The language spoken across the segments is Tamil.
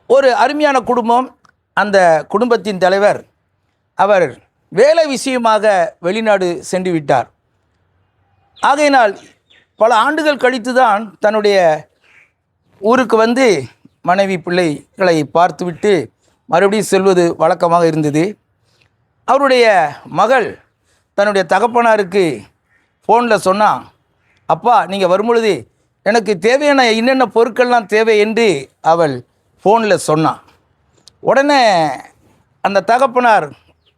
ஒரு அருமையான குடும்பம். அந்த குடும்பத்தின் தலைவர் அவர் வேலை விஷயமாக வெளிநாடு சென்று விட்டார். ஆகையினால் பல ஆண்டுகள் கழித்து தான் தன்னுடைய ஊருக்கு வந்து மனைவி பிள்ளைகளை பார்த்துவிட்டு மறுபடியும் செல்வது வழக்கமாக இருந்தது. அவருடைய மகள் தன்னுடைய தகப்பனாருக்கு ஃபோனில் சொன்னான், அப்பா நீங்கள் வரும்பொழுது எனக்கு தேவையான என்னென்ன பொருட்கள்லாம் தேவை என்று அவள் ஃபோனில் சொன்னான். உடனே அந்த தகப்பனார்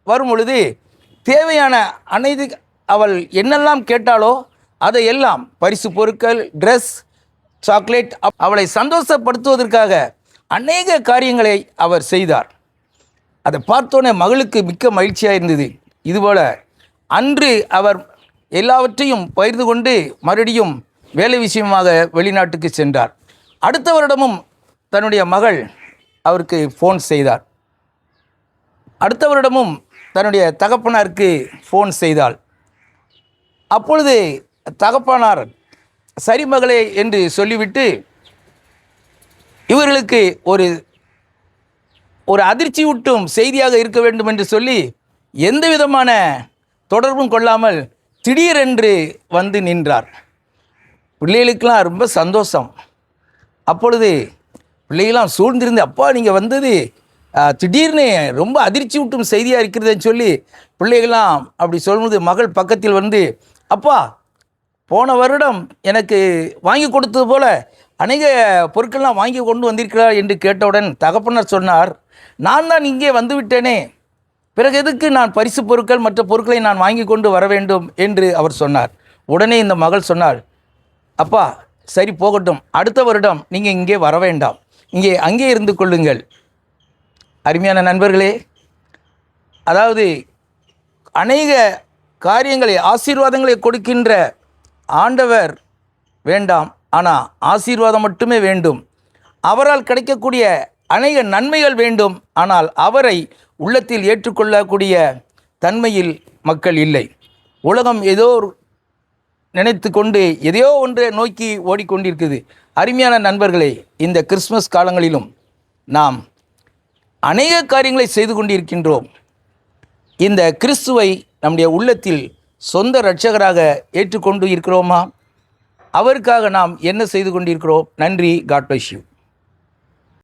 வரும்பொழுது தேவையான அனைத்து அவள் என்னெல்லாம் கேட்டாலோ அதையெல்லாம் பரிசு பொருட்கள், ட்ரெஸ், சாக்லேட், அவளை சந்தோஷப்படுத்துவதற்காக அநேக காரியங்களை அவர் செய்தார். அதை பார்த்தோன்னே மகளுக்கு மிக்க மகிழ்ச்சியாக இருந்தது. இதுபோல் அன்று அவர் எல்லாவற்றையும் பகிர்ந்து கொண்டு மறுபடியும் வேலை விஷயமாக வெளிநாட்டுக்கு சென்றார். அடுத்த வருடமும் தன்னுடைய மகள் அவருக்கு ஃபோன் செய்தார். அடுத்த வருடமும் தன்னுடைய தகப்பனாருக்கு ஃபோன் செய்தாள். அப்பொழுது தகப்பனார் சரி மகளே என்று சொல்லிவிட்டு இவர்களுக்கு ஒரு அதிர்ச்சியூட்டும் செய்தியாக இருக்க வேண்டும் என்று சொல்லி எந்த விதமான தொடர்பும் கொள்ளாமல் திடீரென்று வந்து நின்றார். பிள்ளைகளுக்கெல்லாம் ரொம்ப சந்தோஷம். அப்பொழுது பிள்ளைகளாம் சூழ்ந்திருந்து, அப்பா நீங்கள் வந்தது திடீர்னு ரொம்ப அதிர்ச்சி ஊட்டும் செய்தியாக இருக்கிறதுன்னு சொல்லி பிள்ளைகளாம் அப்படி சொல்லும்போது மகள் பக்கத்தில் வந்து, அப்பா போன வருடம் எனக்கு வாங்கி கொடுத்தது போல் அநேக பொருட்கள்லாம் வாங்கி கொண்டு வந்திருக்கிறார் என்று கேட்டவுடன் தகப்பனார் சொன்னார், நான் தான் இங்கே வந்து விட்டேனே, பிறகு எதுக்கு நான் பரிசு பொருட்கள் மற்ற பொருட்களை நான் வாங்கி கொண்டு வர வேண்டும் என்று அவர் சொன்னார். உடனே இந்த மகள் சொன்னார், அப்பா சரி போகட்டும், அடுத்த வருடம் நீங்கள் இங்கே வர வேண்டாம், அங்கே இருந்து கொள்ளுங்கள். அருமையான நண்பர்களே, அதாவது அநேக காரியங்களை ஆசீர்வாதங்களை கொடுக்கின்ற ஆண்டவர் வேண்டாம், ஆனால் ஆசீர்வாதம் மட்டுமே வேண்டும். அவரால் கிடைக்கக்கூடிய அநேக நன்மைகள் வேண்டும், ஆனால் அவரை உள்ளத்தில் ஏற்றுக்கொள்ளக்கூடிய தன்மையில் மக்கள் இல்லை. உலகம் ஏதோ நினைத்து கொண்டு எதையோ ஒன்றை நோக்கி ஓடிக்கொண்டிருக்குது. அருமையான நண்பர்களே, இந்த கிறிஸ்மஸ் காலங்களிலும் நாம் அநேக காரியங்களை செய்து கொண்டிருக்கின்றோம். இந்த கிறிஸ்துவை நம்முடைய உள்ளத்தில் சொந்த இரட்சகராக ஏற்றுக்கொண்டு இருக்கிறோமா? அவருக்காக நாம் என்ன செய்து கொண்டிருக்கிறோம்? நன்றி. God bless you.